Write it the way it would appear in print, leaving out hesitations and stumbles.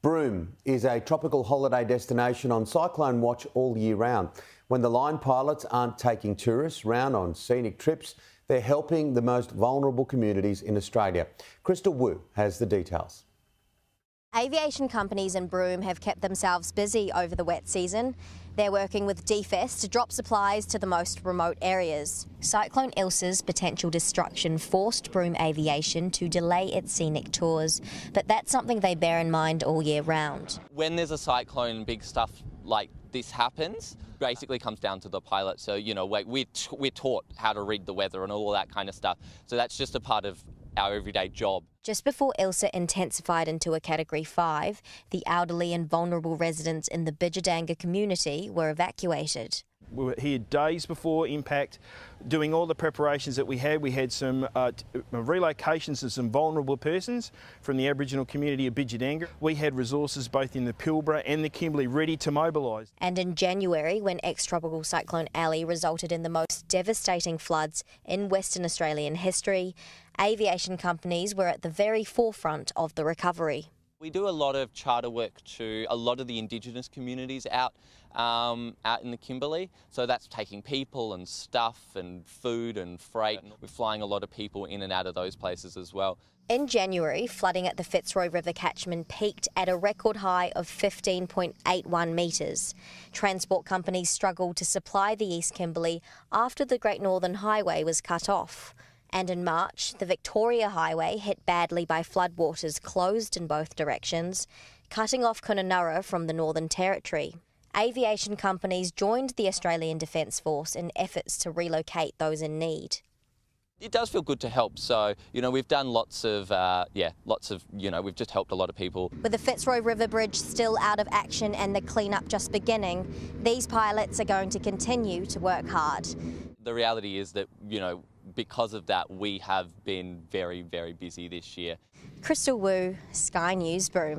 Broome is a tropical holiday destination on cyclone watch all year round. When the line pilots aren't taking tourists round on scenic trips, they're helping the most vulnerable communities in Australia. Crystal Wu has the details. Aviation companies in Broome have kept themselves busy over the wet season. They're working with DFES to drop supplies to the most remote areas. Cyclone Ilsa's potential destruction forced Broome Aviation to delay its scenic tours, but that's something they bear in mind all year round. When there's a cyclone and big stuff like this happens, basically comes down to the pilot. So, we're taught how to read the weather and all that kind of stuff. So that's just a part of our everyday job. Just before Ilsa intensified into a Category 5, the elderly and vulnerable residents in the Bidjadanga community were evacuated. We were here days before impact, doing all the preparations that we had. We had some relocations of some vulnerable persons from the Aboriginal community of Bidjadanga. We had resources both in the Pilbara and the Kimberley ready to mobilise. And in January, when ex-tropical cyclone Ali resulted in the most devastating floods in Western Australian history, aviation companies were at the very forefront of the recovery. We do a lot of charter work to a lot of the Indigenous communities out in the Kimberley. So that's taking people and stuff and food and freight. We're flying a lot of people in and out of those places as well. In January, flooding at the Fitzroy River catchment peaked at a record high of 15.81 metres. Transport companies struggled to supply the East Kimberley after the Great Northern Highway was cut off. And in March, the Victoria Highway hit badly by floodwaters closed in both directions, cutting off Kununurra from the Northern Territory. Aviation companies joined the Australian Defence Force in efforts to relocate those in need. It does feel good to help. So, we've done lots of, we've just helped a lot of people. With the Fitzroy River Bridge still out of action and the clean-up just beginning, these pilots are going to continue to work hard. The reality is that, because of that, we have been very, very busy this year. Crystal Wu, Sky News, Broome.